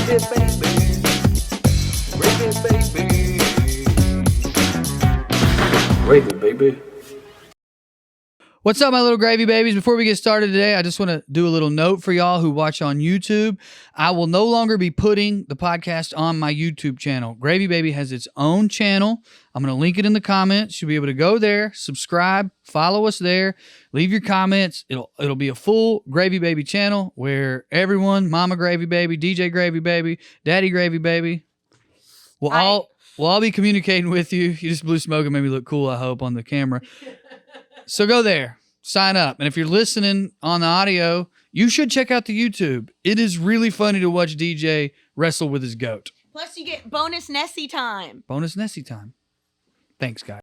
Gravy, baby. What's up, my little gravy babies? Before we get started today, I just want to do a little note for y'all who watch on YouTube. I will no longer be putting the podcast on my YouTube channel. Gravy Baby has its own channel. I'm going to link it in the comments. You'll be able to go there, subscribe, follow us there, leave your comments. It'll be a full Gravy Baby channel where everyone, Mama Gravy Baby, DJ Gravy Baby, Daddy Gravy Baby, we'll all be communicating with you. You just blew smoke and made me look cool, I hope, on the camera. So go there, sign up. And if you're listening on the audio, you should check out the YouTube. It is really funny to watch DJ wrestle with his goat. Plus, you get bonus Nessie time. Bonus Nessie time. Thanks, guys.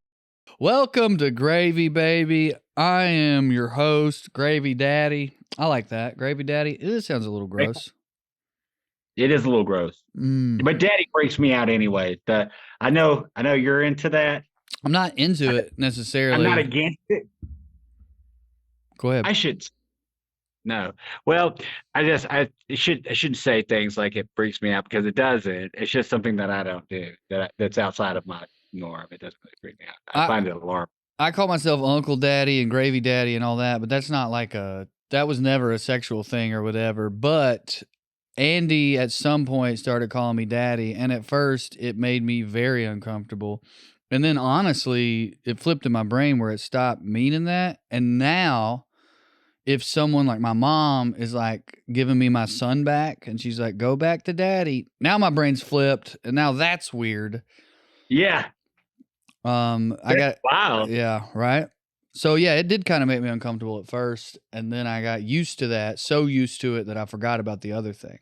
Welcome to Gravy Baby. I am your host, Gravy Daddy. I like that. Gravy Daddy. It sounds a little gross. It is a little gross. But Daddy freaks me out anyway. I know you're into that. I'm not into it necessarily. I'm not against it. Go ahead. I should. No. Well, I shouldn't say things like it freaks me out because it doesn't. It's just something that I don't do that's outside of my norm. It doesn't really freak me out. I find it alarming. I call myself Uncle Daddy and Gravy Daddy and all that, but that's not like that was never a sexual thing or whatever. But Andy at some point started calling me Daddy, and at first it made me very uncomfortable. And then honestly, it flipped in my brain where it stopped meaning that. And now, if someone like my mom is like giving me my son back and she's like, go back to Daddy, now my brain's flipped and now that's weird. Yeah. Wow. Yeah. Right. So yeah, it did kind of make me uncomfortable at first. And then I got used to that, so used to it that I forgot about the other thing.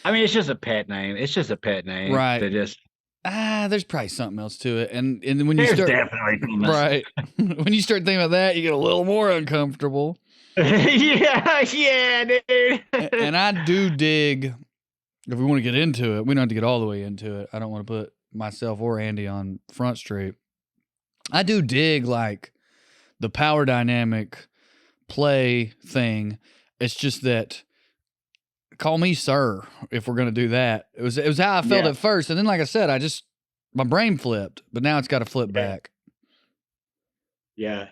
I mean, it's just a pet name. It's just a pet name. Right. They just. There's probably something else to it. And when There's you start definitely something else. right. When you start thinking about that, you get a little more uncomfortable. yeah, dude. And I do dig, if we want to get into it, we don't have to get all the way into it. I don't want to put myself or Andy on Front Street. I do dig like the power dynamic play thing. It's just that call me sir if we're going to do that. It was how I felt at first. And then, like I said, my brain flipped, but now it's got to flip back. Yeah.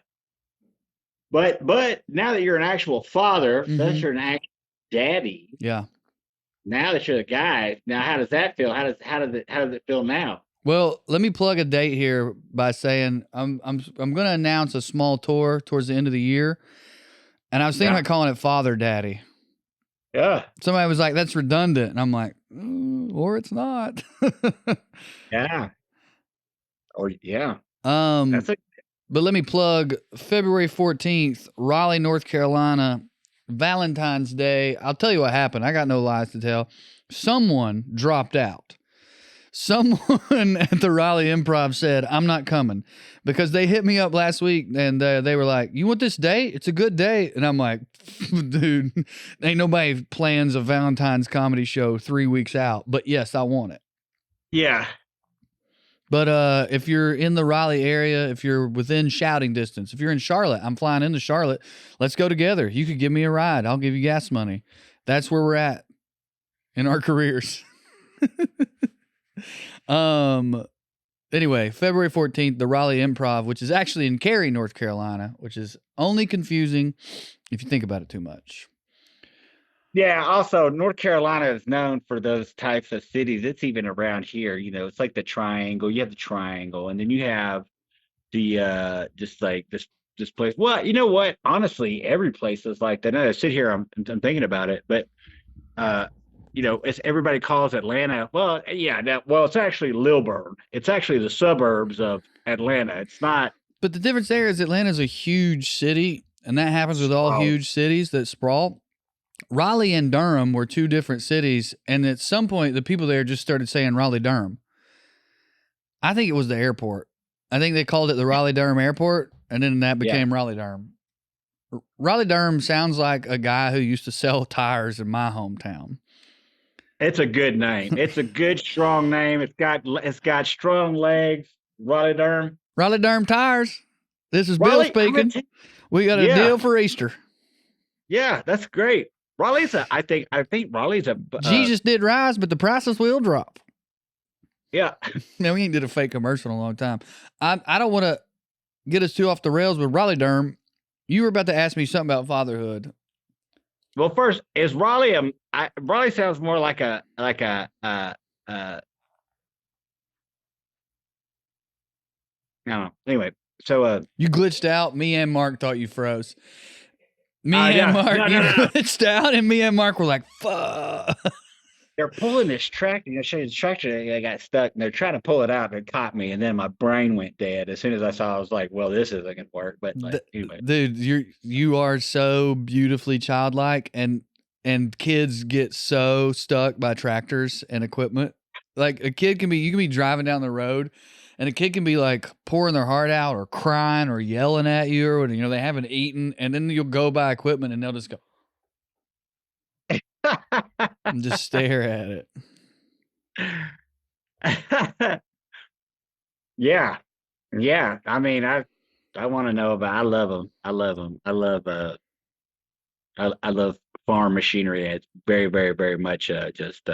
But now that you're an actual father, that you're an actual daddy. Yeah. Now that you're the guy, now how does that feel? How does it feel now? Well, let me plug a date here by saying I'm going to announce a small tour towards the end of the year. And I was thinking about calling it Father Daddy. Yeah. Somebody was like, that's redundant. And I'm like, or it's not. Yeah. Or yeah. But let me plug February 14th, Raleigh, North Carolina, Valentine's Day. I'll tell you what happened. I got no lies to tell. Someone dropped out. Someone at the Raleigh Improv said, I'm not coming, because they hit me up last week and they were like, you want this date? It's a good date. And I'm like, dude, ain't nobody plans a Valentine's comedy show 3 weeks out, but yes, I want it. Yeah. But if you're in the Raleigh area, if you're within shouting distance, if you're in Charlotte, I'm flying into Charlotte. Let's go together. You could give me a ride. I'll give you gas money. That's where we're at in our careers. Anyway, February 14th, the Raleigh Improv, which is actually in Cary, North Carolina, which is only confusing if you think about it too much. Yeah, also North Carolina is known for those types of cities. It's even around here, it's like the triangle. You have the triangle, and then you have the just like this place. Well, you know what? Honestly, every place is like that. I sit here, I'm thinking about it, but it's everybody calls Atlanta. Well, yeah, it's actually Lilburn. It's actually the suburbs of Atlanta. It's not. But the difference there is Atlanta's a huge city, and that happens with all huge cities that sprawl. Raleigh and Durham were two different cities, and at some point, the people there just started saying Raleigh-Durham. I think it was the airport. I think they called it the Raleigh-Durham Airport, and then that became Raleigh-Durham. Raleigh-Durham sounds like a guy who used to sell tires in my hometown. It's a good name. It's a good, strong name. It's got strong legs. Raleigh-Durham. Raleigh-Durham tires. This is Bill speaking. We got a deal for Easter. Yeah, that's great. I think Raleigh's a Jesus did rise, but the prices will drop. yeah. Now, we ain't did a fake commercial in a long time. I don't want to get us too off the rails with Raleigh Durham. You were about to ask me something about fatherhood. Well, first, is Raleigh Raleigh sounds more like a I don't know. Anyway, so You glitched out. Me and Mark thought you froze. Me and yeah, Mark, no, you no, no, no. glitched out, and me and Mark were like, fuck. They're pulling this tractor. You know, show you the tractor. They got stuck, and they're trying to pull it out. And it caught me, and then my brain went dead as soon as I saw. I was like, "Well, this isn't gonna work." But like, anyway, Dude, you are so beautifully childlike, and kids get so stuck by tractors and equipment. Like you can be driving down the road, and a kid can be like pouring their heart out or crying or yelling at you, or they haven't eaten, and then you'll go by equipment and they'll just go and just stare at it. yeah, yeah. I mean, I want to know about. I love them. I love them. I love I love farm machinery. It's very, very, very much just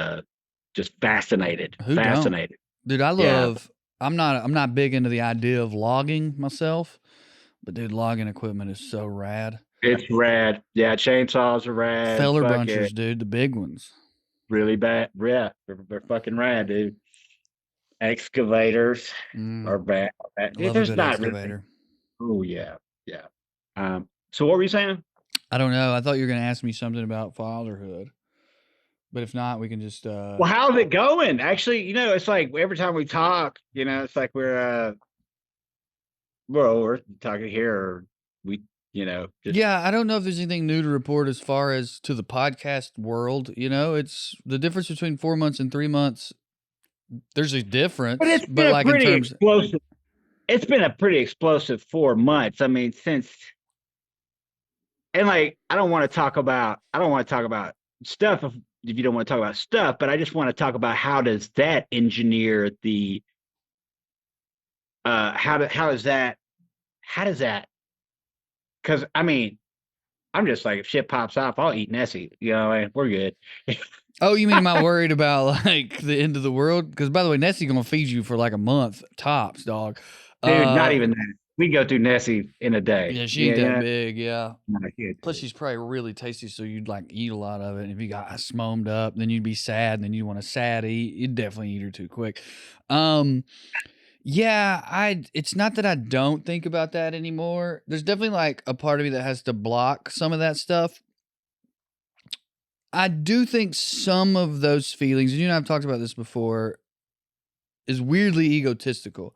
fascinated. Who don't? Fascinated. Dude, I love. Yeah. I'm not big into the idea of logging myself, but dude, logging equipment is so rad. It's rad. Yeah, chainsaws are rad. Feller bunchers, dude, the big ones. Really bad. Yeah, they're fucking rad, dude. Excavators are bad. There's not excavator. Really. Oh yeah, yeah. So what were you saying? I don't know. I thought you were going to ask me something about fatherhood, but if not, we can just. Well, how's it going? Actually, it's like every time we talk, it's like we're talking here, or we, Yeah, I don't know if there's anything new to report as far as to the podcast world. It's the difference between 4 months and 3 months. There's a difference, but it's been like pretty explosive. It's been a pretty explosive 4 months. I mean, and like I don't want to talk about stuff if you don't want to talk about stuff, but I just want to talk about how does that engineer the how does that because I mean I'm just like if shit pops off I'll eat Nessie, we're good. Oh, you mean am I worried about like the end of the world? Because by the way, Nessie's gonna feed you for like a month tops, dog. Dude, not even that. We go through Nessie in a day. Yeah, she ain't that big. Yeah. No, plus, she's probably really tasty, so you'd like eat a lot of it. And if you got smomed up, then you'd be sad, and then you want to sad eat. You'd definitely eat her too quick. Yeah, it's not that I don't think about that anymore. There's definitely like a part of me that has to block some of that stuff. I do think some of those feelings, and you and I've talked about this before, is weirdly egotistical.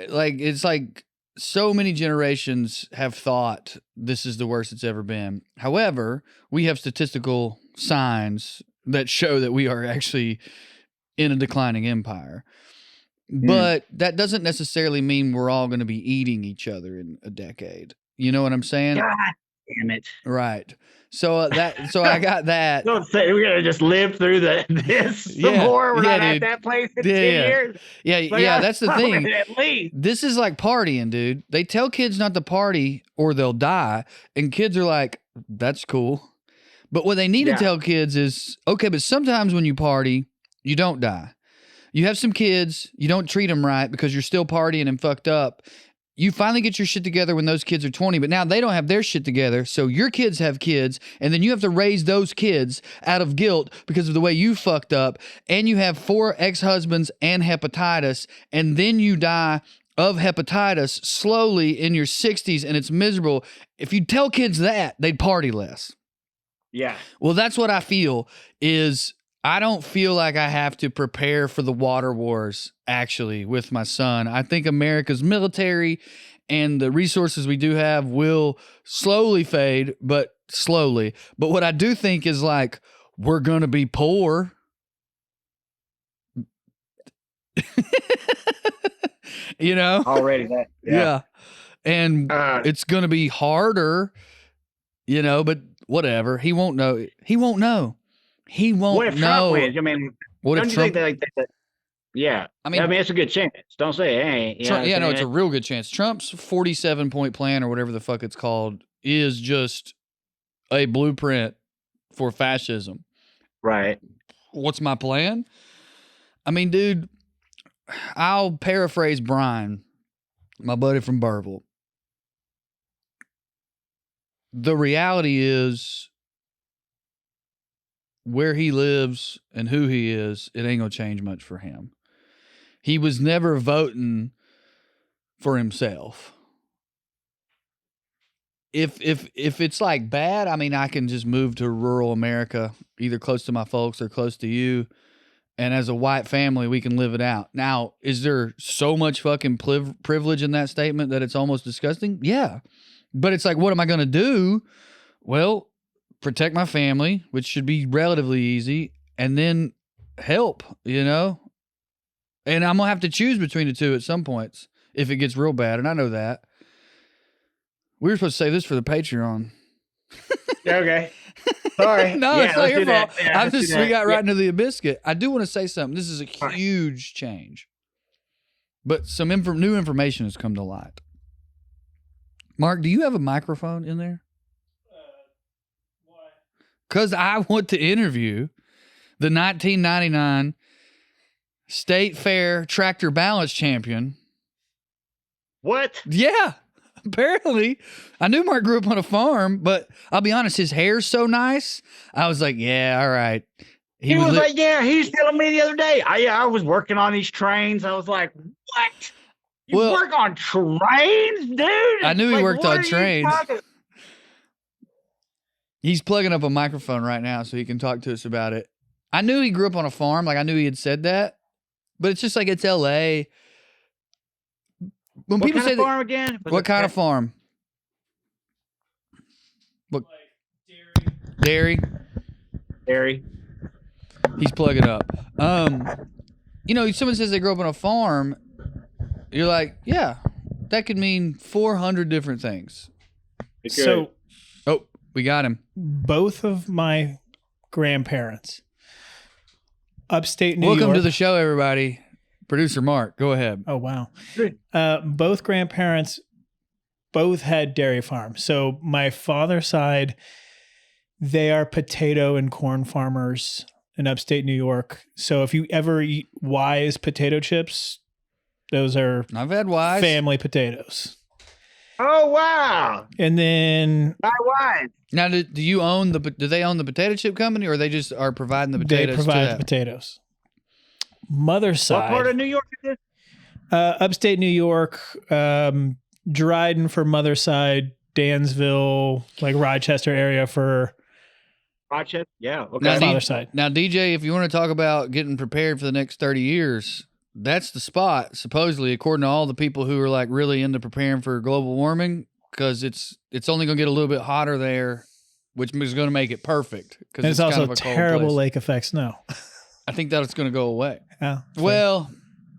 Like, it's like so many generations have thought this is the worst it's ever been. However, we have statistical signs that show that we are actually in a declining empire. But that doesn't necessarily mean we're all going to be eating each other in a decade. You know what I'm saying? God damn it. Right. So I got that. Don't say we're gonna just live through this some more. We're not at that place in 10 years. Yeah. That's the thing. At least this is like partying, dude. They tell kids not to party or they'll die, and kids are like, "That's cool." But what they need to tell kids is, okay, but sometimes when you party, you don't die. You have some kids, you don't treat them right because you're still partying and fucked up. You finally get your shit together when those kids are 20, but now they don't have their shit together. So your kids have kids, and then you have to raise those kids out of guilt because of the way you fucked up. And you have 4 ex-husbands and hepatitis, and then you die of hepatitis slowly in your 60s, and it's miserable. If you tell kids that, they'd party less. Yeah. Well, that's what I feel is I don't feel like I have to prepare for the water wars, actually, with my son. I think America's military and the resources we do have will slowly fade, but slowly. But what I do think is like, we're going to be poor. Already that. Yeah. And it's going to be harder, but whatever. He won't know. He won't know. He won't what if know. Trump wins? I mean, what don't if you Trump? Think that yeah. I mean, it's a good chance. Don't say it ain't. It's a real good chance. Trump's 47-point plan or whatever the fuck it's called is just a blueprint for fascism. Right. What's my plan? I mean, dude, I'll paraphrase Brian, my buddy from Burville. The reality is where he lives and who he is, it ain't going to change much for him. He was never voting for himself. If it's like bad, I mean, I can just move to rural America, either close to my folks or close to you. And as a white family, we can live it out. Now, is there so much fucking privilege in that statement that it's almost disgusting? Yeah. But it's like, what am I going to do? Well, protect my family, which should be relatively easy, and then help, you know? And I'm going to have to choose between the two at some points if it gets real bad, and I know that. We were supposed to say this for the Patreon. Okay. Sorry. No, it's not your fault. Yeah, We got right into the biscuit. I do want to say something. This is a huge change. But some new information has come to light. Mark, do you have a microphone in there? Why? Because I want to interview the 1999 State Fair Tractor Balance Champion. What? Yeah. Apparently, I knew Mark grew up on a farm, but I'll be honest, his hair's so nice. I was like, yeah, all right. He was like, yeah, he was telling me the other day. I was working on these trains. I was like, what? You work on trains, dude? I knew he worked on trains. He's plugging up a microphone right now so he can talk to us about it. I knew he grew up on a farm. Like, I knew he had said that. But it's just like, it's L.A. When what people kind say of farm again? What kind of farm? What? Dairy. He's plugging up. You know, someone says they grew up on a farm. You're like, yeah, that could mean 400 different things. So, we got him. Both of my grandparents, upstate New York. Welcome to the show, everybody. Producer Mark, go ahead. Oh, wow. Both grandparents both had dairy farms. So my father's side, they are potato and corn farmers in upstate New York. So if you ever eat Wise potato chips, those are I've had Wise family potatoes. Oh, wow. And then Not Wise. Now, do you own do they own the potato chip company, or they just are providing the potatoes? They provide the potatoes. Mother's side. What part of New York is this? Upstate New York, Dryden for mother's side, Dansville, like Rochester area for Rochester. Yeah. Okay. Now, father's side. Now, DJ, if you want to talk about getting prepared for the next 30 years, that's the spot, supposedly, according to all the people who are like really into preparing for global warming, because it's only going to get a little bit hotter there, which is going to make it perfect. And it's also kind of a terrible lake effect snow. I think that it's going to go away. Yeah. Well,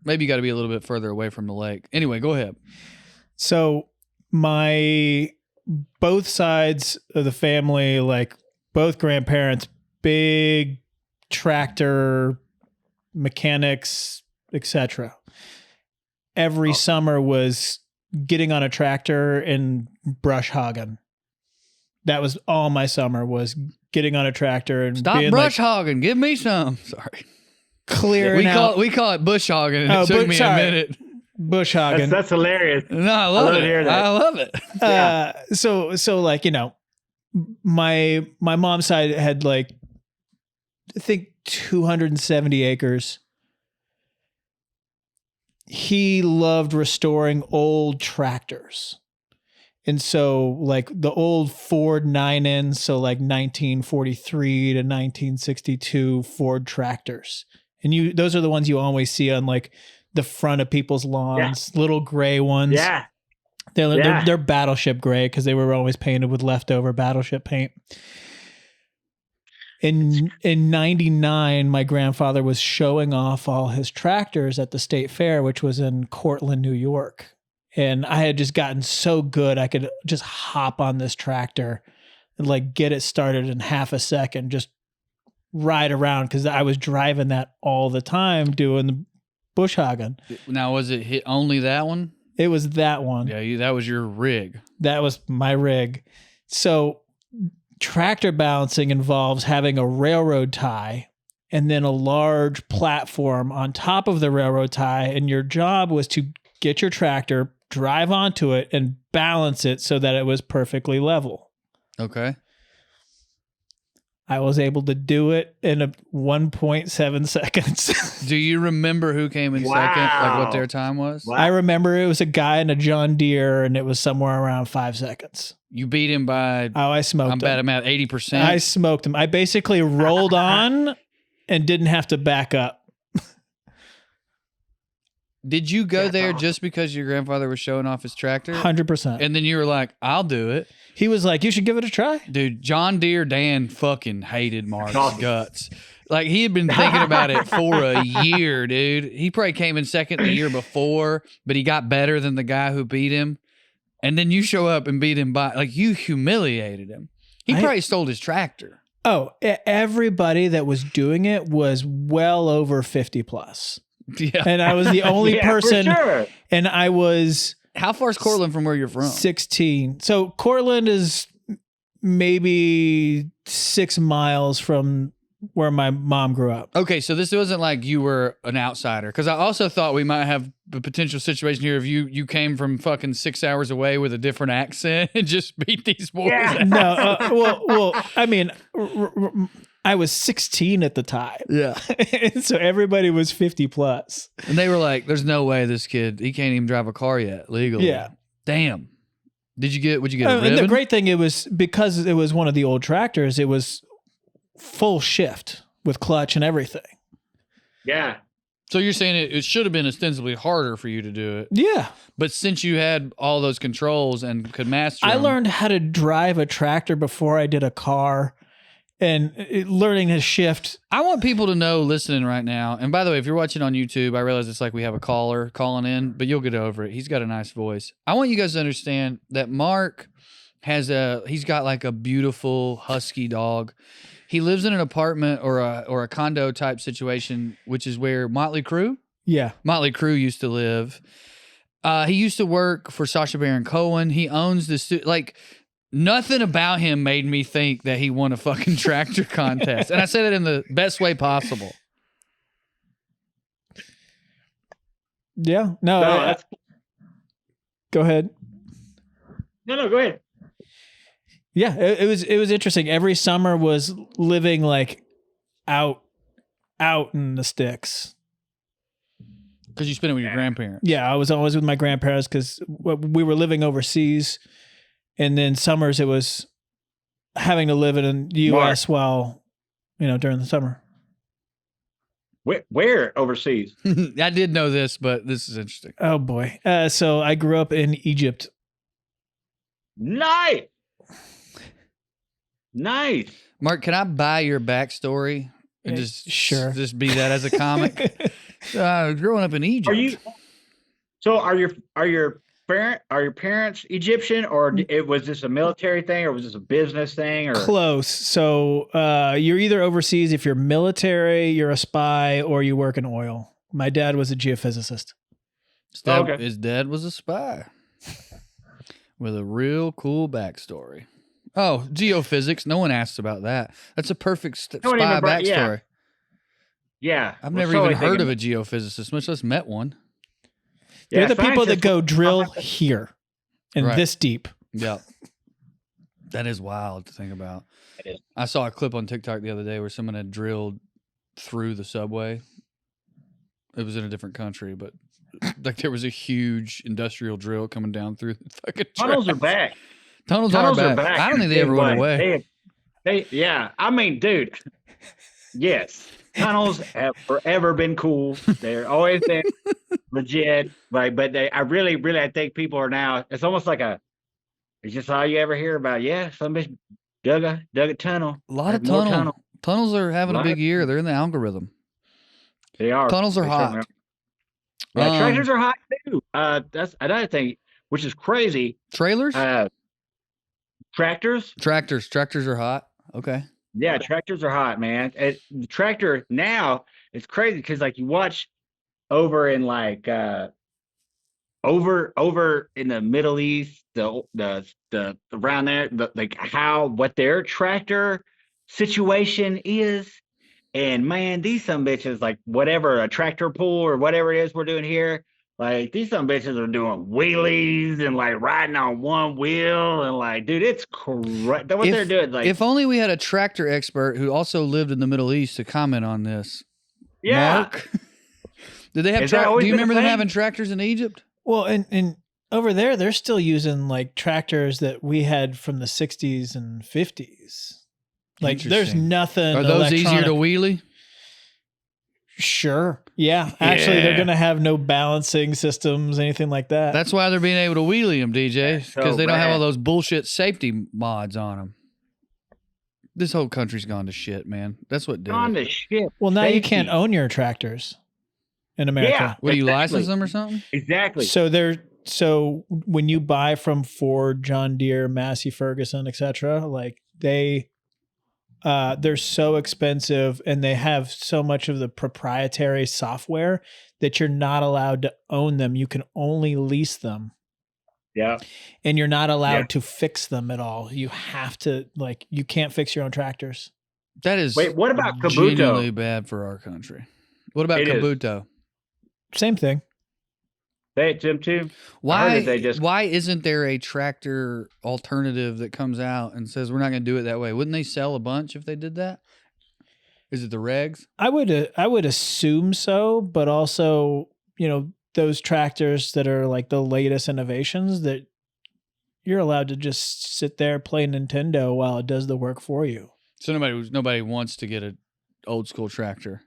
maybe you got to be a little bit further away from the lake. Anyway, go ahead. So both sides of the family, like both grandparents, big tractor mechanics, etc. Every summer was getting on a tractor and brush hogging. That was all my summer, was getting on a tractor and stop being brush hogging. Give me some. Sorry. Clearing out. We call it bush hogging, and it took me a minute. Bush hogging. That's hilarious. No, I love it. I love it. So like, you know, my mom's side had like, I think 270 acres. He loved restoring old tractors. And so like the old Ford 9Ns, so like 1943 to 1962 Ford tractors. And those are the ones you always see on like the front of people's lawns, little gray ones. Yeah. They're battleship gray because they were always painted with leftover battleship paint. In 99, my grandfather was showing off all his tractors at the state fair, which was in Cortland, New York. And I had just gotten so good, I could just hop on this tractor and like get it started in half a second, just ride around, because I was driving that all the time doing the bush hogging. Now, was it only that one? It was that one. Yeah, that was your rig. That was my rig. So tractor balancing involves having a railroad tie and then a large platform on top of the railroad tie. And your job was to get your tractor, drive onto it, and balance it so that it was perfectly level. Okay. I was able to do it in 1.7 seconds. Do you remember who came in second? Like what their time was? Wow. I remember it was a guy in a John Deere, and it was somewhere around 5 seconds. You beat him by, Oh, I smoked I'm him. bad, I'm at 80%. I smoked him. I basically rolled on and didn't have to back up. Did you go That's there awesome. just because your grandfather was showing off his tractor? 100%. And then you were like, I'll do it. He was like, you should give it a try. Dude, John Deere Dan fucking hated Mark's Awesome. guts. Like, he had been thinking about it for a year, dude. He probably came in second the year before, but he got better than the guy who beat him. And then you show up and beat him by, like, you humiliated him. He probably stole his tractor. Oh, everybody that was doing it was well over 50 plus. Yeah. And I was the only Yeah, for person, sure. and I was How far is Cortland from where you're from? 16. So Cortland is maybe 6 miles from where my mom grew up. Okay, so this wasn't like you were an outsider, because I also thought we might have a potential situation here if you came from fucking 6 hours away with a different accent and just beat these boys. Yeah. No, well, I mean, I was 16 at the time. Yeah. And so everybody was 50 plus. And they were like, there's no way this kid, he can't even drive a car yet legally. Yeah. Damn. Would you get a ribbon? And the great thing, it was because it was one of the old tractors, it was full shift with clutch and everything. Yeah. So you're saying it should have been ostensibly harder for you to do it. Yeah. But since you had all those controls and could master I them, learned how to drive a tractor before I did a car, and learning to shift. I want people to know listening right now. And by the way, if you're watching on YouTube, I realize it's like we have a caller calling in, but you'll get over it. He's got a nice voice. I want you guys to understand that Mark he's got like a beautiful husky dog. He lives in an apartment or a condo type situation, which is where Motley Crue used to live. He used to work for Sacha Baron Cohen. He owns this, like, nothing about him made me think that he won a fucking tractor contest. And I say that in the best way possible. Yeah. No, that's, go ahead. no, go ahead. Yeah, it was interesting. Every summer was living like out in the sticks. Because you spent it with your grandparents. Yeah, I was always with my grandparents because we were living overseas, and then summers it was having to live in the U.S. while during the summer. Where overseas? I did know this, but this is interesting. Oh boy! So I grew up in Egypt. Nice. Mark, can I buy your backstory and Sure. just be that as a comic? Growing up in Egypt. Are your parents Egyptian, or was this a military thing, or was this a business thing, or Close. So you're either overseas if you're military, you're a spy, or you work in oil. My dad was a geophysicist. His dad was a spy with a real cool backstory. Oh, geophysics. No one asks about that. That's a perfect spy backstory. Yeah. I've never even heard of a geophysicist, much less met one. They're the people that go drill here and Right. this deep. Yeah. That is wild to think about. It is. I saw a clip on TikTok the other day where someone had drilled through the subway. It was in a different country, but like there was a huge industrial drill coming down through the fucking Tunnels are tracks. back. Tunnels are back. I don't think they ever went away. Yeah. I mean, dude. Yes. Tunnels have forever been cool. They're always been legit. But I really, I think people are now, it's almost like it's just all you ever hear about. Yeah, some bitch dug a tunnel. A lot of More tunnels are having a Lot big of- year. They're in the algorithm. They are. Tunnels are They hot. certainly are. Yeah, tractors are hot too. That's another thing, which is crazy. Trailers? Tractors. Tractors are hot. Okay. Yeah, tractors are hot, man. The tractor now, it's crazy because like you watch over in like over in the Middle East, the around there, like what their tractor situation is. And man, these some bitches, like whatever, a tractor pull or whatever it is we're doing here, like these some bitches are doing wheelies and like riding on one wheel and like, dude, it's correct. What they're doing, like, If only we had a tractor expert who also lived in the Middle East to comment on this. yeah, Mark, did they have? Has that always Do you been a remember them thing? having tractors in Egypt? Well, and over there, they're still using like tractors that we had from the 60s and 50s. Like, there's Interesting. nothing. Are those easier to electronic. wheelie? Sure. Yeah. Actually, they're Yeah. going to have no balancing systems, anything like that. That's why they're being able to wheelie them, DJ, That's because so they don't have rad. all those bullshit safety mods on them. This whole country's gone to shit, man. That's what did On it. the ship. Well, now you Safety. can't own your tractors in America. Yeah, What, do you exactly. license them or something? Exactly. So when you buy from Ford, John Deere, Massey Ferguson, etc., like they're so expensive and they have so much of the proprietary software that you're not allowed to own them. You can only lease them. Yeah. And you're not allowed Yeah. to fix them at all. You have to, like, you can't fix your own tractors. That is Wait, what about Kabuto? genuinely bad for our country. What about It is. Kabuto? Same thing. They Jim too. I heard Why? that they just- Why isn't there a tractor alternative that comes out and says we're not going to do it that way? Wouldn't they sell a bunch if they did that? Is it the regs? I would assume so, but also, those tractors that are like the latest innovations that you're allowed to just sit there, play Nintendo while it does the work for you. So nobody wants to get an old school tractor.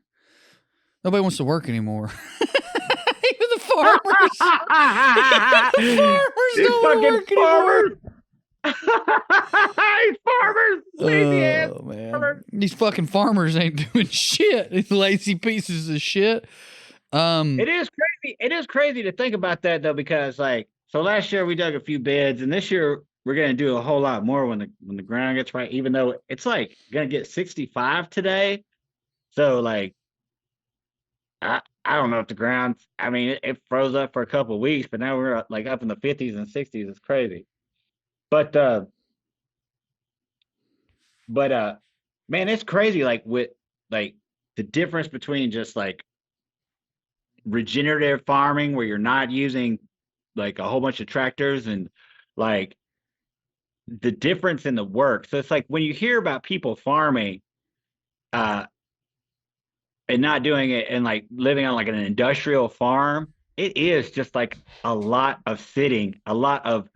Nobody wants to work anymore. Even the farmers. Even the farmers These don't want to fucking work anymore. These farmers. Lazy ass Oh man, farmers. these fucking farmers ain't doing shit. These lazy pieces of shit. It is crazy. It is crazy to think about that though, because like, so last year we dug a few beds, and this year we're gonna do a whole lot more when the ground gets right. Even though it's like gonna get 65 today, so like, I don't know if the ground. I mean, it froze up for a couple of weeks, but now we're like up in the 50s and 60s. It's crazy. But man, it's crazy. Like with like the difference between just like regenerative farming, where you're not using like a whole bunch of tractors, and like the difference in the work. So it's like when you hear about people farming, and not doing it and like living on like an industrial farm, it is just like a lot of sitting, a lot of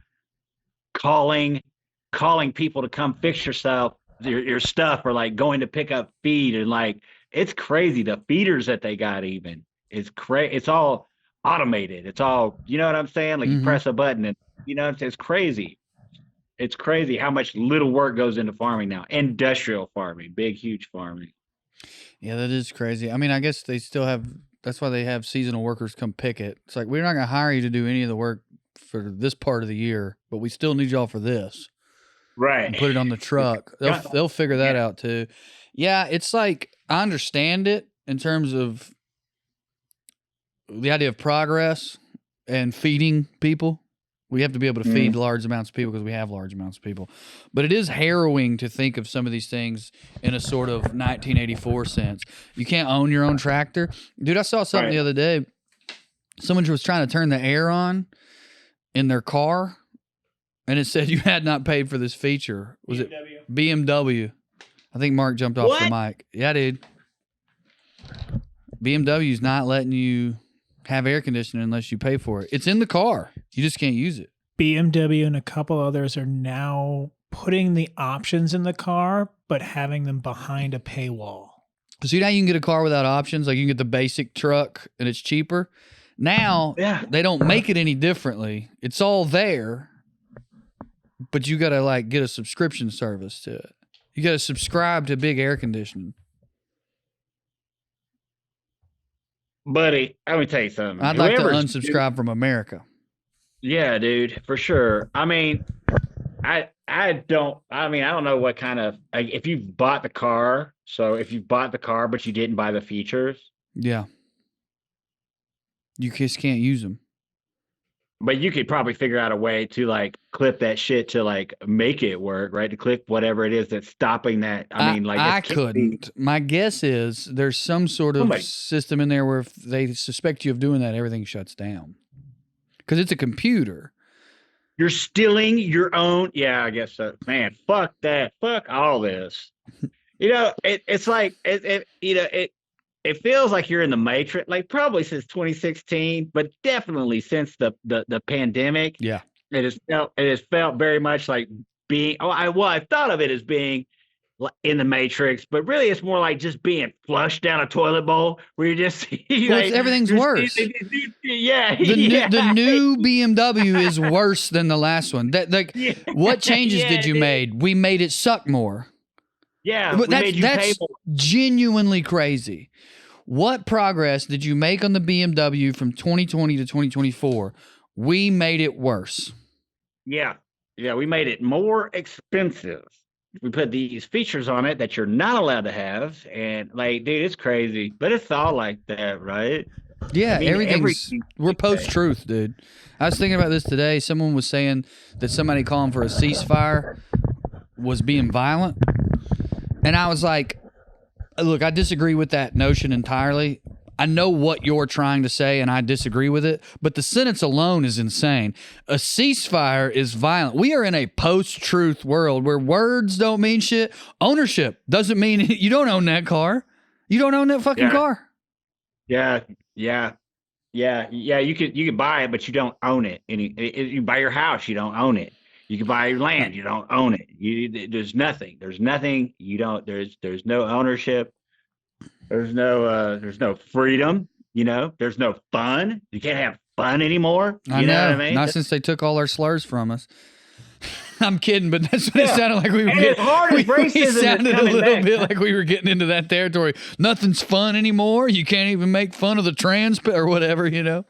calling people to come fix your stuff, or like going to pick up feed, and like it's crazy. The feeders that they got even is crazy. It's all automated. It's all, you know what I'm saying? Like you press a button and it's crazy. It's crazy how much little work goes into farming now. Industrial farming, big, huge farming. Yeah, that is crazy. I mean, I guess they still have. That's why they have seasonal workers come pick it. It's like we're not going to hire you to do any of the work for this part of the year, but we still need y'all for this. Right. And put it on the truck. They'll figure that out too. Yeah, it's like I understand it in terms of the idea of progress and feeding people. We have to be able to feed large amounts of people because we have large amounts of people. But it is harrowing to think of some of these things in a sort of 1984 sense. You can't own your own tractor. Dude, I saw something the other day. Someone was trying to turn the air on in their car, and it said you had not paid for this feature. Was it BMW? I think Mark jumped off the mic. Yeah, dude. BMW's not letting you have air conditioning unless you pay for it. It's in the car. You just can't use it. BMW and a couple others are now putting the options in the car, but having them behind a paywall. So now you can get a car without options. Like you can get the basic truck and it's cheaper. Now they don't make it any differently. It's all there, but you got to like get a subscription service to it. You got to subscribe to big air conditioning. Buddy, let me tell you something. I'd like to unsubscribe from America. Yeah, dude, for sure. I mean, I don't know what kind of, like, if you've bought the car, but you didn't buy the features. Yeah. You just can't use them. But you could probably figure out a way to like clip that shit to like make it work, right? To clip whatever it is that's stopping that. I mean, like I it can't be couldn't. My guess is there's some sort of somebody. system in there where if they suspect you of doing that, everything shuts down because it's a computer. You're stealing your own. Yeah, I guess so. Man, fuck that. Fuck all this. It's like it feels like you're in the Matrix, like probably since 2016, but definitely since the pandemic. Yeah. It has felt very much like being. I thought of it as being in the Matrix, but really it's more like just being flushed down a toilet bowl where you're just Everything's worse. Yeah, The new BMW is worse than the last one. Yeah. What changes Yeah, did you dude. made? We made it suck more. Yeah, But we made you pay that's more. genuinely crazy. What progress did you make on the BMW from 2020 to 2024? We made it worse. Yeah, yeah, we made it more expensive. We put these features on it that you're not allowed to have, and like, dude, it's crazy, but it's all like that, right? Yeah, I mean, we're post truth, dude. I was thinking about this today. Someone was saying that somebody calling for a ceasefire was being violent. And I was like, look, I disagree with that notion entirely. I know what you're trying to say, and I disagree with it, but the sentence alone is insane. A ceasefire is violent. We are in a post-truth world where words don't mean shit. Ownership doesn't mean you don't own that car. You don't own that fucking Yeah. car. Yeah, yeah, yeah. You could buy it, but you don't own it. You buy your house, you don't own it. You can buy your land, you don't own it. There's nothing. There's nothing. You don't. There's no ownership. There's no freedom. There's no fun. You can't have fun anymore. I You know know. what I mean? Not since they took all our slurs from us. I'm kidding, but that's what it sounded like we were And getting. as hard as We racism is sounded a coming little back. bit like we were getting into that territory. Nothing's fun anymore. You can't even make fun of the trans or whatever, Yeah.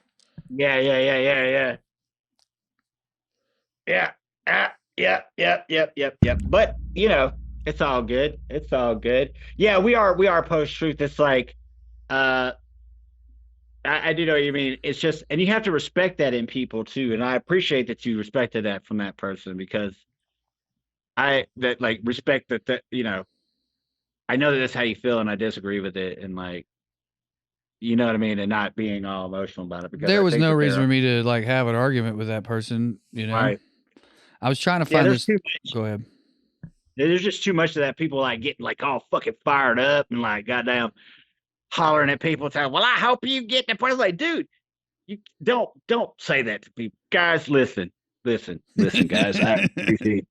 Yep. But it's all good. It's all good. Yeah, we are post truth. It's like, I do know what you mean. It's just, and you have to respect that in people too. And I appreciate that you respected that from that person, because respect that I know that that's how you feel, and I disagree with it, and like, you know what I mean, and not being all emotional about it, because there I was think no that reason for me to like have an argument with that person. right. I was trying to Yeah, find there's this. too much. Go ahead. There's just too much of that. People like getting like all fucking fired up and like goddamn hollering at people, saying, "Well, I hope you get the point." Like, dude, you don't say that to people. Guys, listen, guys. I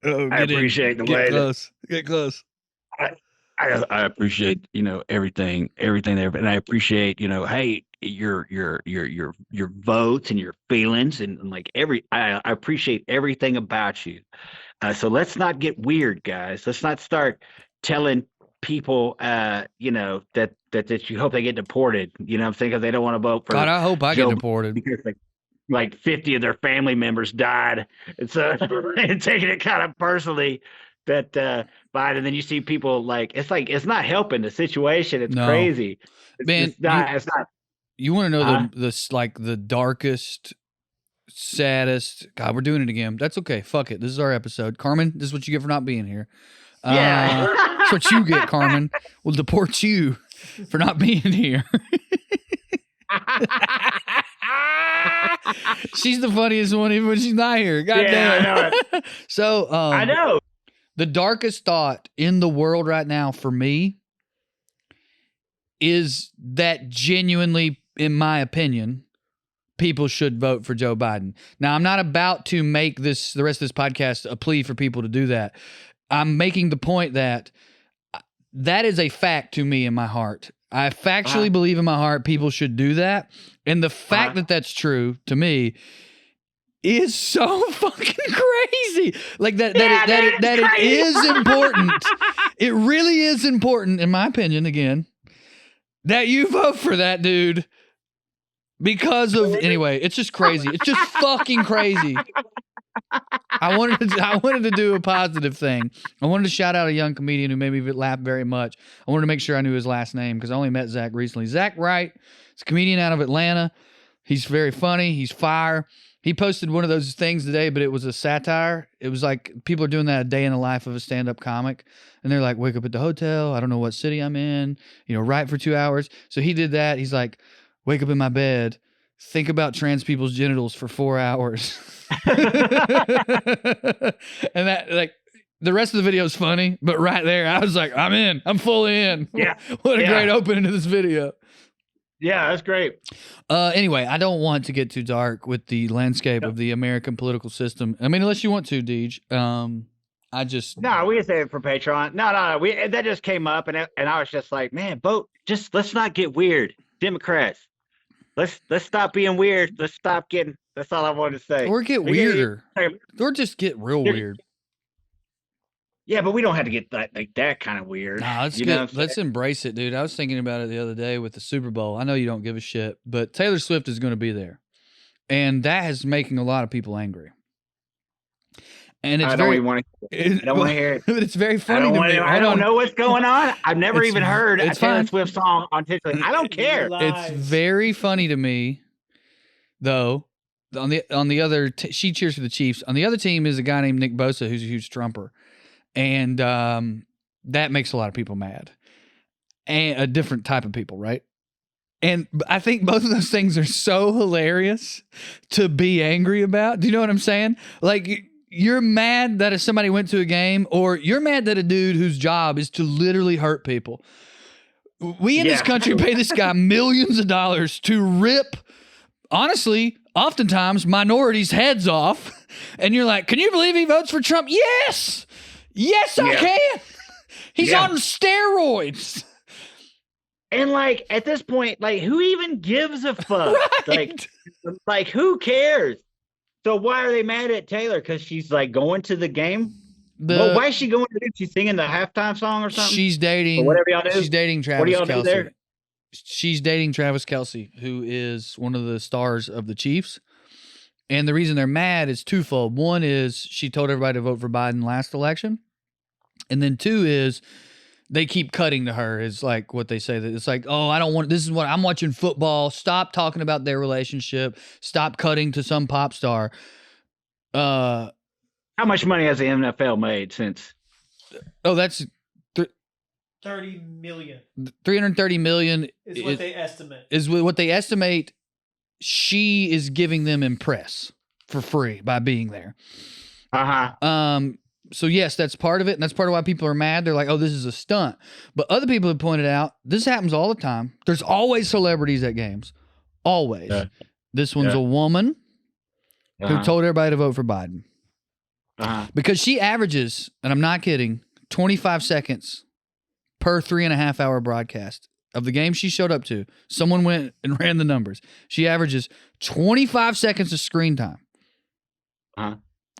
appreciate the way that Get close. I appreciate everything there, and I appreciate hey, your votes and your feelings, and like I appreciate everything about you. So let's not get weird, guys. Let's not start telling people that you hope they get deported. You know what I'm saying? Because they don't want to vote for God, I hope I get Joe deported. because like 50 of their family members died, and so and taking it kind of personally that Biden. Then you see people like it's not helping the situation. It's No. crazy. Man, it's not. You want to know Huh? the darkest, saddest. God, we're doing it again. That's okay. Fuck it. This is our episode. Carmen, this is what you get for not being here. Yeah. That's what you get, Carmen. We'll deport you for not being here. She's the funniest one even when she's not here. God Yeah, damn. I know it. So I know. the darkest thought in the world right now for me is that genuinely, in my opinion, people should vote for Joe Biden. Now, I'm not about to make the rest of this podcast a plea for people to do that. I'm making the point that that is a fact to me in my heart. I factually believe in my heart people should do that. And the fact that that's true to me is so fucking crazy. Like that it is important. It really is important, in my opinion, again, that you vote for that dude because of, anyway, it's just crazy. It's just fucking crazy. I wanted to do a positive thing. I wanted to shout out a young comedian who made me laugh very much. I wanted to make sure I knew his last name because I only met Zach recently. Zach Wright is a comedian out of Atlanta. He's very funny. He's fire. He posted one of those things today, but it was a satire. It was like people are doing that a day in the life of a stand-up comic, and they're like, wake up at the hotel. I don't know what city I'm in. Write for 2 hours. So he did that. He's like, wake up in my bed, think about trans people's genitals for 4 hours, and that like. The rest of the video is funny, but right there, I was like, I'm in. I'm fully in. Yeah. What a great opening to this video. Yeah, that's great. Anyway, I don't want to get too dark with the landscape of the American political system. I mean, unless you want to, Deej. I just No, we can save it for Patreon. No. That just came up, and I was just like, man, vote. Just let's not get weird, Democrats. Let's stop being weird. Let's stop getting. That's all I wanted to say. Or get weirder. Or just get real weird. Yeah, but we don't have to get that kind of weird. Nah, let's embrace it, dude. I was thinking about it the other day with the Super Bowl. I know you don't give a shit, but Taylor Swift is going to be there. And that is making a lot of people angry. And it's I don't want to hear it. But it's very funny to me. I don't know what's going on. I've never even heard a Taylor Swift song on TikTok. I don't care. It's very funny to me, though. On the other, she cheers for the Chiefs. On the other team is a guy named Nick Bosa, who's a huge Trumper. And that makes a lot of people mad, and a different type of people, right? And I think both of those things are so hilarious to be angry about. Do you know what I'm saying? Like, you're mad that if somebody went to a game, or you're mad that a dude whose job is to literally hurt people. We in this country pay this guy millions of dollars to rip, honestly, oftentimes minorities' heads off. And you're like, can you believe he votes for Trump? Yes! Yes, I can. He's on steroids. And like at this point, like who even gives a fuck? Right. Like who cares? So why are they mad at Taylor? Because she's like going to the game. Why is she going to? She's singing the halftime song or something. She's dating. Or whatever y'all do. She's dating Travis Kelce. She's dating Travis Kelce, who is one of the stars of the Chiefs. And the reason they're mad is twofold. One is she told everybody to vote for Biden last election. And then two is they keep cutting to her is like what they say. That it's like, oh, I don't want, this is what I'm watching football. Stop talking about their relationship. Stop cutting to some pop star. How much money has the NFL made since? Oh, that's 30 million. 330 million is what they estimate. Is what they estimate. She is giving them in press for free by being there. So yes, that's part of it, and that's part of why people are mad. They're like, "Oh, this is a stunt." But other people have pointed out this happens all the time. There's always celebrities at games, always. This one's a woman who told everybody to vote for Biden because she averages, and I'm not kidding, 25 seconds per 3.5 hour broadcast of the game she showed up to. Someone went and ran the numbers. She averages 25 seconds of screen time.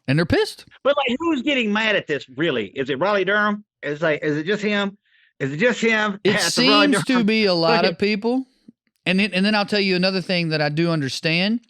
And they're pissed. But like, who's getting mad at this? Really, is it Raleigh Durham? Is it just him? Is it just him? It seems to be a lot of people. And then I'll tell you another thing that I do understand.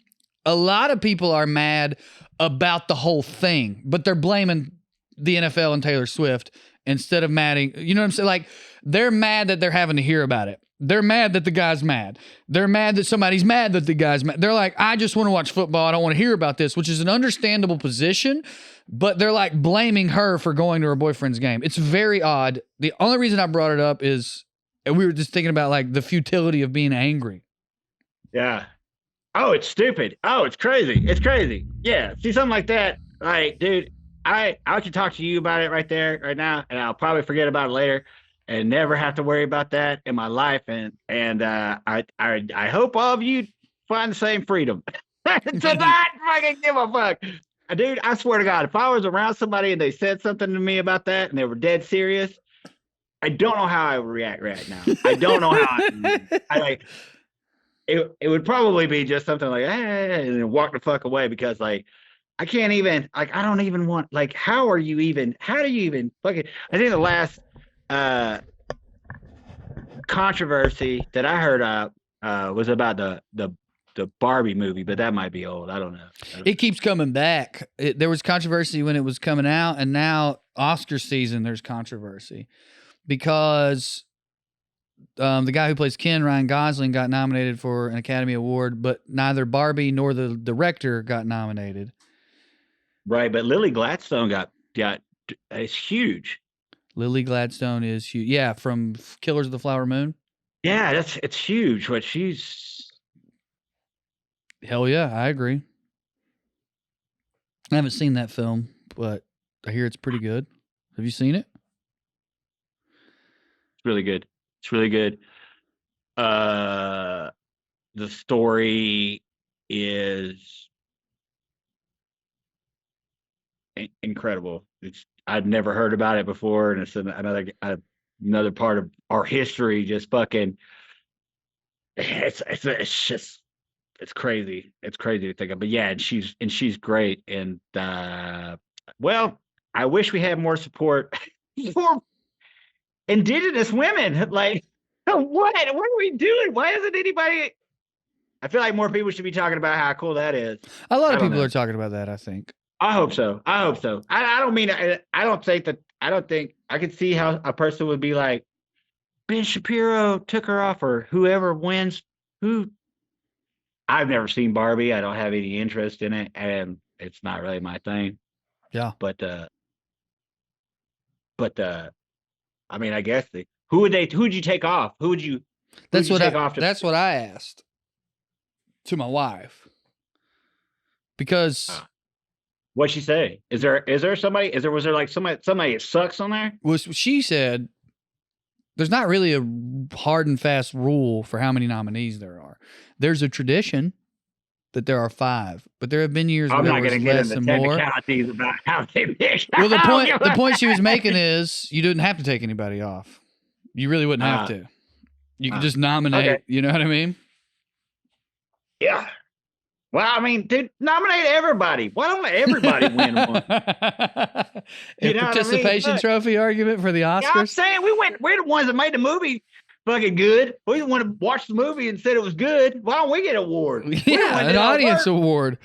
A lot of people are mad about the whole thing, but they're blaming the NFL and Taylor Swift instead of madding. You know what I'm saying? Like, they're mad that they're having to hear about it. They're mad that the guy's mad. They're mad that somebody's mad that the guy's mad. They're like, I just want to watch football. I don't want to hear about this, which is an understandable position, but they're like blaming her for going to her boyfriend's game. It's very odd. The only reason I brought it up is we were just thinking about like the futility of being angry. Yeah. Oh, it's stupid. Oh, it's crazy. It's crazy. Yeah. See, something like that. Like, dude, I can talk to you about it right there, right now, and I'll probably forget about it later and never have to worry about that in my life. And I hope all of you find the same freedom to not fucking give a fuck. Dude, I swear to God, if I was around somebody and they said something to me about that and they were dead serious, I don't know how I would react right now. I don't know how I like it would probably be just something like, hey, and then walk the fuck away, because like I can't even, like, I don't even want, like, how do you even fucking, I think the last controversy that I heard of was about the Barbie movie, but that might be old. I don't know. It keeps coming back. There was controversy when it was coming out, and now Oscar season there's controversy because the guy who plays Ken, Ryan Gosling, got nominated for an Academy Award, but neither Barbie nor the director got nominated. Right, but Lily Gladstone got it's huge. Lily Gladstone is huge. Yeah, from Killers of the Flower Moon. Yeah, it's huge. What she's Hell yeah, I agree. I haven't seen that film, but I hear it's pretty good. Have you seen it? really good. It's really good. The story is incredible. I'd never heard about it before, and it's another part of our history. Just fucking, it's just it's crazy. It's crazy to think of. But yeah, and she's great. And well, I wish we had more support for Indigenous women. Like, what are we doing? Why isn't anybody? I feel like more people should be talking about how cool that is. A lot of people are talking about that, I think. I hope so. I don't mean, I don't think I could see how a person would be like, Ben Shapiro took her off, or whoever wins. I've never seen Barbie. I don't have any interest in it, and it's not really my thing. Yeah. But I mean, I guess who'd you take off? That's what I asked to my wife. Because what'd she say? Was there somebody that sucks on there? Well, she said there's not really a hard and fast rule for how many nominees there are. There's a tradition that there are 5, but there have been years where there was less and more. About how they pick. Well, the point she was making is you didn't have to take anybody off. You really wouldn't have to. You could just nominate. Okay. You know what I mean? Yeah. Well, I mean, dude, nominate everybody. Why don't everybody win one? Participation trophy argument for the Oscars. Yeah, I'm saying we're the ones that made the movie fucking good. We the one to watch the movie and said it was good. Why don't we get an award? Yeah, an audience award.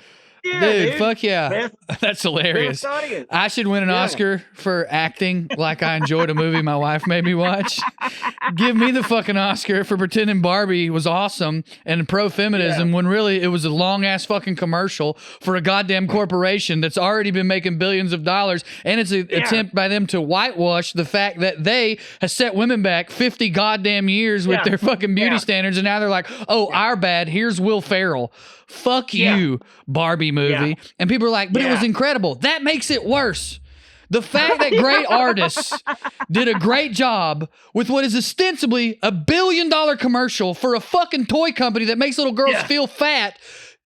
Yeah, dude, fuck yeah. That's hilarious. I should win an Oscar for acting like I enjoyed a movie my wife made me watch. Give me the fucking Oscar for pretending Barbie was awesome and pro-feminism when really it was a long-ass fucking commercial for a goddamn corporation that's already been making billions of dollars, and it's an attempt by them to whitewash the fact that they have set women back 50 goddamn years with their fucking beauty standards, and now they're like, oh, our bad, here's Will Ferrell. Fuck you, Barbie movie. Yeah. And people are like, but it was incredible. That makes it worse. The fact that great artists did a great job with what is ostensibly $1 billion commercial for a fucking toy company that makes little girls feel fat.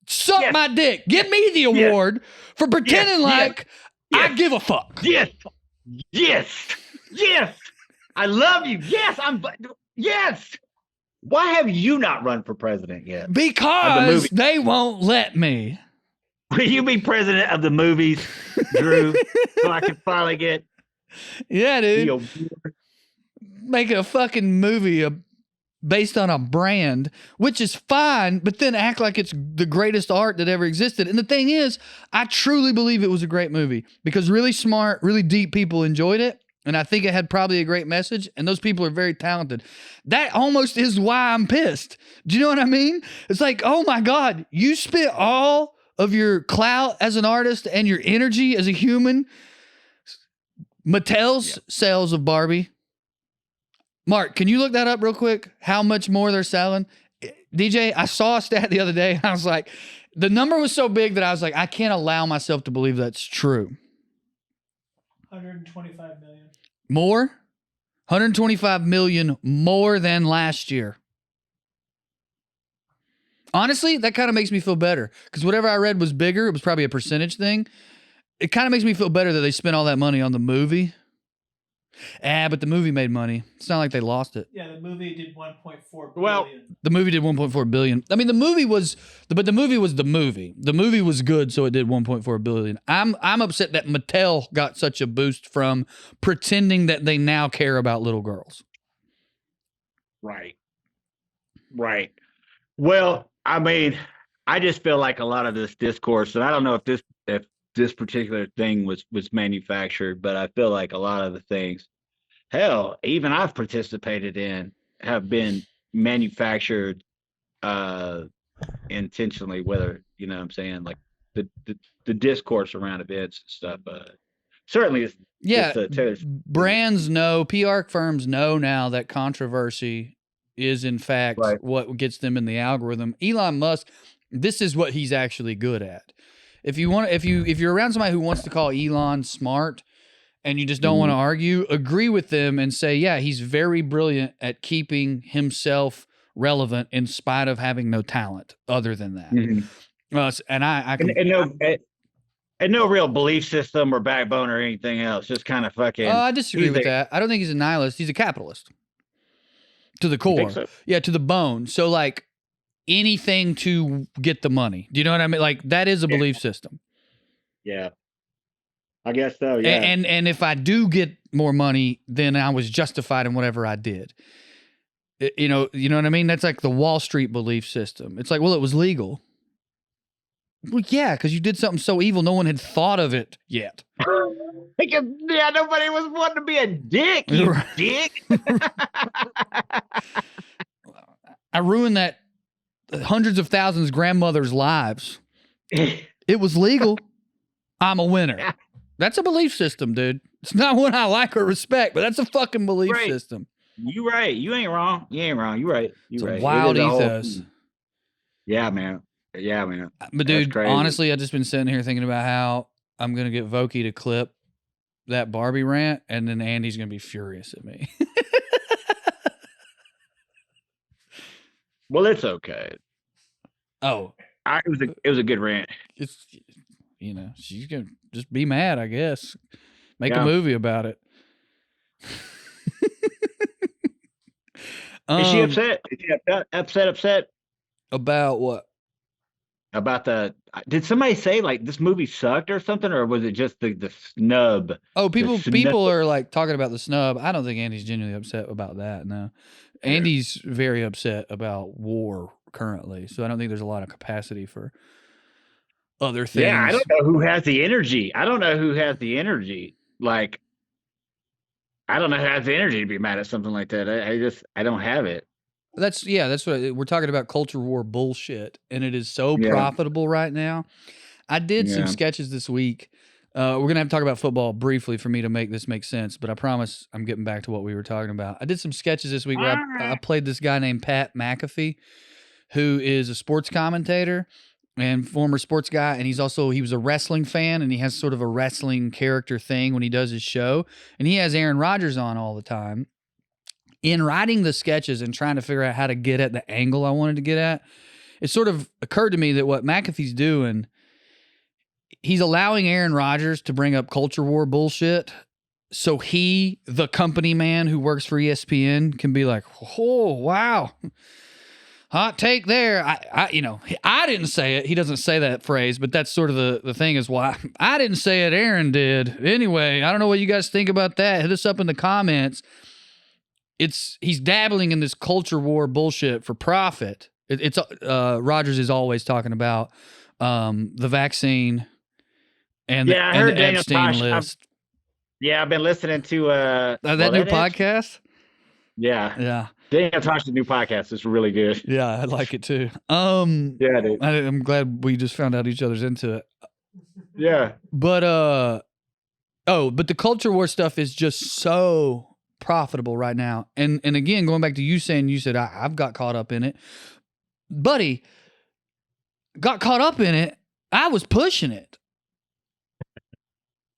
Suck my dick. Give me the award for pretending like I give a fuck. Yes. I love you. Yes. Why have you not run for president yet? Because they won't let me. Will you be president of the movies, Drew, so I can finally get the award? Make a fucking movie based on a brand, which is fine, but then act like it's the greatest art that ever existed. And the thing is, I truly believe it was a great movie because really smart, really deep people enjoyed it. And I think it had probably a great message, and those people are very talented. That almost is why I'm pissed. Do you know what I mean? It's like, oh my God, you spent all of your clout as an artist and your energy as a human. Mattel's sales of Barbie. Mark, can you look that up real quick? How much more they're selling? DJ, I saw a stat the other day, and I was like, the number was so big that I was like, I can't allow myself to believe that's true. 125 million. More? 125 million more than last year. Honestly, that kind of makes me feel better because whatever I read was bigger. It was probably a percentage thing. It kind of makes me feel better that they spent all that money on the movie. But the movie made money. It's not like they lost it. Yeah, the movie did 1.4 billion. Well, the movie did 1.4 billion. I mean, the movie was the movie. The movie was good, so it did 1.4 billion. I'm upset that Mattel got such a boost from pretending that they now care about little girls. Right. Well, I mean, I just feel like a lot of this discourse, and I don't know if this particular thing was manufactured, but I feel like a lot of the things, hell, even I've participated in, have been manufactured intentionally, whether you know what I'm saying, like the discourse around events and stuff. Certainly, Yeah, Taylor. brands know, PR firms know now that controversy is in fact Right. what gets them in the algorithm. Elon Musk, this is what he's actually good at. If you're around somebody who wants to call Elon smart and you just don't want to argue, agree with them and say, yeah, he's very brilliant at keeping himself relevant in spite of having no talent other than that. And I can, and no real belief system or backbone or anything else. Just kind of fucking. I disagree with that. I don't think he's a nihilist. He's a capitalist to the core. You think so? Yeah, to the bone. So like anything to get the money. Do you know what I mean? Like that is a belief system. Yeah. I guess so. Yeah. And if I do get more money, then I was justified in whatever I did. You know what I mean? That's like the Wall Street belief system. It's like, well, it was legal. Well, yeah, because you did something so evil, no one had thought of it yet. Because nobody was wanting to be a dick, you dick. I ruined that hundreds of thousands of grandmothers' lives. It was legal. I'm a winner. That's a belief system, dude. It's not one I like or respect, but that's a fucking belief system. You right. You ain't wrong. You ain't wrong. You right. You right. A wild ethos. Yeah, man. Yeah, man. But dude, honestly, I've just been sitting here thinking about how I'm gonna get Vokey to clip that Barbie rant, and then Andy's gonna be furious at me. Well, it's okay. Oh, it was a good rant. It's she's gonna just be mad, I guess. Make a movie about it. Is she upset? Is she upset? About what? About did somebody say like this movie sucked or something, or was it just the snub? Oh, people are like talking about the snub. I don't think Andy's genuinely upset about that. No, Andy's very upset about war currently, so I don't think there's a lot of capacity for other things. Yeah, I don't know who has the energy. Like, I don't know who has the energy to be mad at something like that. I don't have it. That's what we're talking about, culture war bullshit, and it is so profitable right now. I did some sketches this week. We're going to have to talk about football briefly for me to make this make sense, but I promise I'm getting back to what we were talking about. I did some sketches this week where I played this guy named Pat McAfee, who is a sports commentator and former sports guy, and he was a wrestling fan, and he has sort of a wrestling character thing when he does his show, and he has Aaron Rodgers on all the time. In writing the sketches and trying to figure out how to get at the angle I wanted to get at, it sort of occurred to me that what McAfee's doing, he's allowing Aaron Rodgers to bring up culture war bullshit, so he, the company man who works for ESPN, can be like, oh, wow, hot take there. I didn't say it. He doesn't say that phrase, but that's sort of the thing is why I didn't say it. Aaron did. Anyway, I don't know what you guys think about that. Hit us up in the comments. He's dabbling in this culture war bullshit for profit. Rodgers is always talking about the vaccine and the Epstein list. I've been listening to that new podcast. Yeah. Daniel Tosh's new podcast is really good. Yeah, I like it too. Yeah, dude. I'm glad we just found out each other's into it. Yeah. But but the culture war stuff is just so profitable right now. And again, going back to you saying, you said, I've got caught up in it. Buddy, got caught up in it. I was pushing it.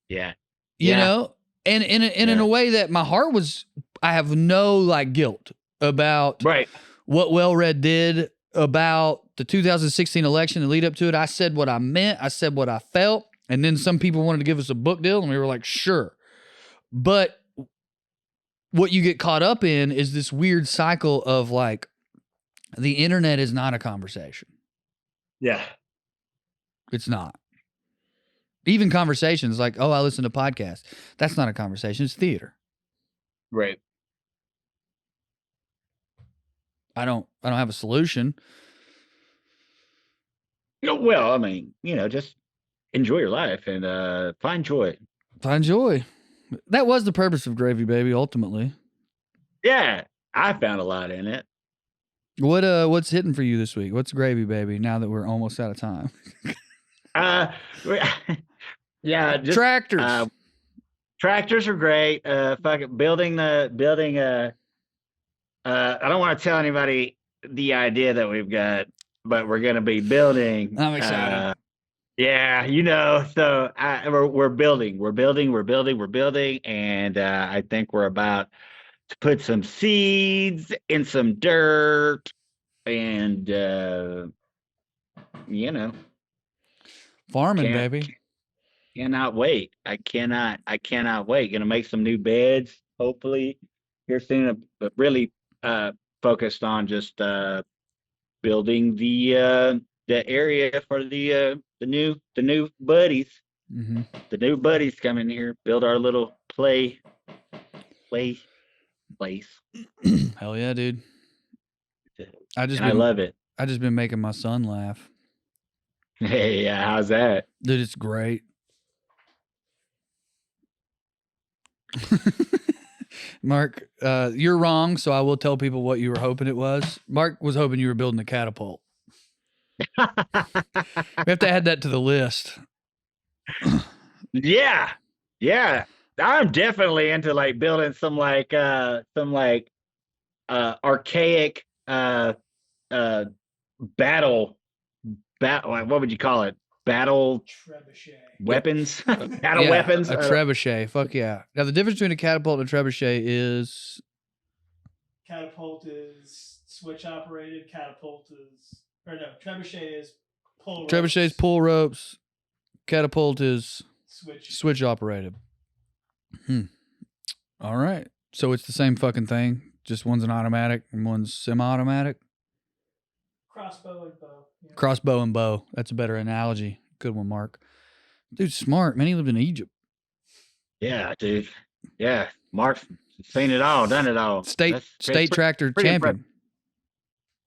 Yeah. You know? And in a way that my heart was, I have no like guilt about what Well-Read did about the 2016 election and lead up to it. I said what I meant. I said what I felt. And then some people wanted to give us a book deal and we were like, sure. But what you get caught up in is this weird cycle of like, the internet is not a conversation. Yeah. It's not. Even conversations like, oh, I listen to podcasts. That's not a conversation. It's theater. Right. I don't have a solution. Well, I mean, just enjoy your life and find joy. Find joy. That was the purpose of Gravy Baby, ultimately. Yeah. I found a lot in it. What's hitting for you this week? What's gravy, baby? Now that we're almost out of time. Uh, we- yeah, just Tractors. tractors are great. Fucking building. I don't want to tell anybody the idea that we've got, but we're gonna be building. I'm excited. Yeah, so we're building, and I think we're about to put some seeds in some dirt, and you know, Farming, can't baby. cannot wait. I cannot wait. Gonna make some new beds, hopefully here soon. But really focused on just building the area for the new buddies. Mm-hmm. The new buddies come in here, build our little play place. Hell yeah, dude. I love it. I just been making my son laugh. Hey, yeah, how's that? Dude, it's great. Mark, you're wrong, so I will tell people what you were hoping it was. Mark was hoping you were building a catapult. We have to add that to the list. Yeah. I'm definitely into like building some archaic battle what would you call it? Battle Trebuchet. weapons? Battle Yeah, weapons? a trebuchet. Fuck yeah. Now, the difference between a catapult and a trebuchet is Catapult is switch operated. Trebuchet is pull ropes. trebuchet is pull ropes. Catapult is Switch. switch operated. All right. So it's the same fucking thing. Just one's an automatic and one's semi-automatic. Crossbow and bow. Yeah. Crossbow and bow. That's a better analogy. Good one, Mark. Dude, smart, man. He lived in Egypt. Yeah, dude. Yeah. Mark's seen it all, done it all. State That's tractor pretty champion.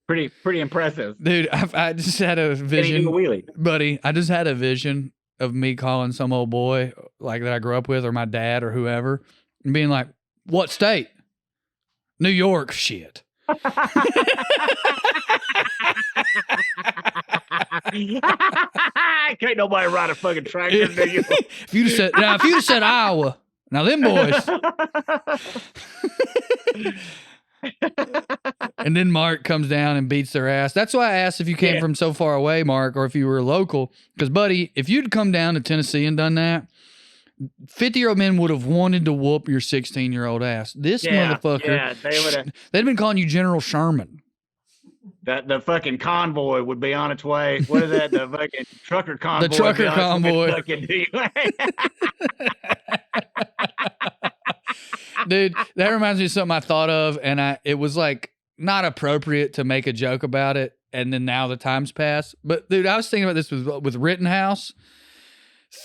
pretty impressive. Dude, I just had a Can he vision. do a wheelie? Buddy, I just had a vision of me calling some old boy like that I grew up with or my dad or whoever and being like, what state? New York. Shit. Can't nobody ride a fucking tractor in New York. If you'd have said Iowa, now them boys. And then Mark comes down and beats their ass. That's why I asked if you came from so far away, Mark, or if you were local. Because, buddy, if you'd come down to Tennessee and done that, 50-year-old men would have wanted to whoop your 16-year-old ass. This motherfucker, Yeah, they would have. they'd been calling you General Sherman. That the fucking convoy would be on its way. What is that? The fucking trucker convoy. The trucker convoy. Dude, that reminds me of something I thought of, and it was like not appropriate to make a joke about it, and then now the time's passed. But dude, I was thinking about this with Rittenhouse.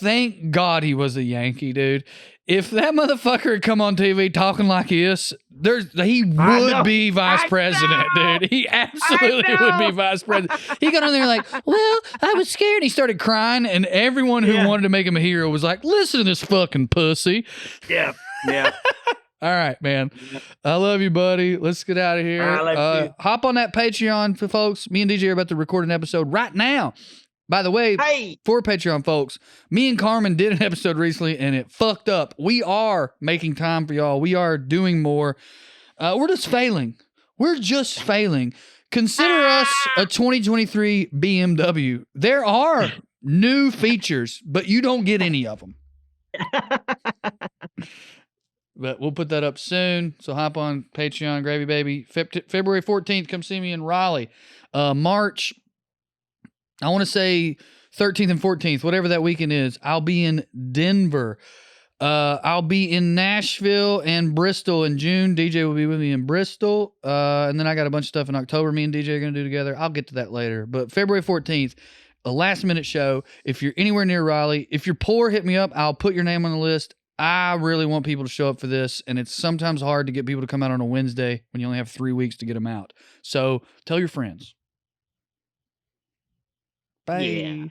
Thank God he was a Yankee, dude. If that motherfucker had come on TV talking like this, he would be vice president, dude. He absolutely would be vice president. He got on there like, well, I was scared. He started crying, and everyone who wanted to make him a hero was like, listen to this fucking pussy. Yeah. All right, man. I love you, buddy. Let's get out of here. I love you. Hop on that Patreon for folks. Me and DJ are about to record an episode right now. By the way, for Patreon folks, me and Carmen did an episode recently and it fucked up. We are making time for y'all. We are doing more. We're just failing. Consider us a 2023 BMW. There are new features, but you don't get any of them. But we'll put that up soon. So hop on Patreon, Gravy Baby. February 14th, come see me in Raleigh. March, I want to say 13th and 14th, whatever that weekend is, I'll be in Denver. I'll be in Nashville and Bristol in June. DJ will be with me in Bristol. And then I got a bunch of stuff in October me and DJ are going to do together. I'll get to that later. But February 14th, a last minute show. If you're anywhere near Raleigh, if you're poor, hit me up. I'll put your name on the list. I really want people to show up for this. And it's sometimes hard to get people to come out on a Wednesday when you only have 3 weeks to get them out. So tell your friends. Bye. Yeah.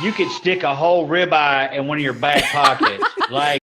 you could stick a whole ribeye in one of your back pockets. Like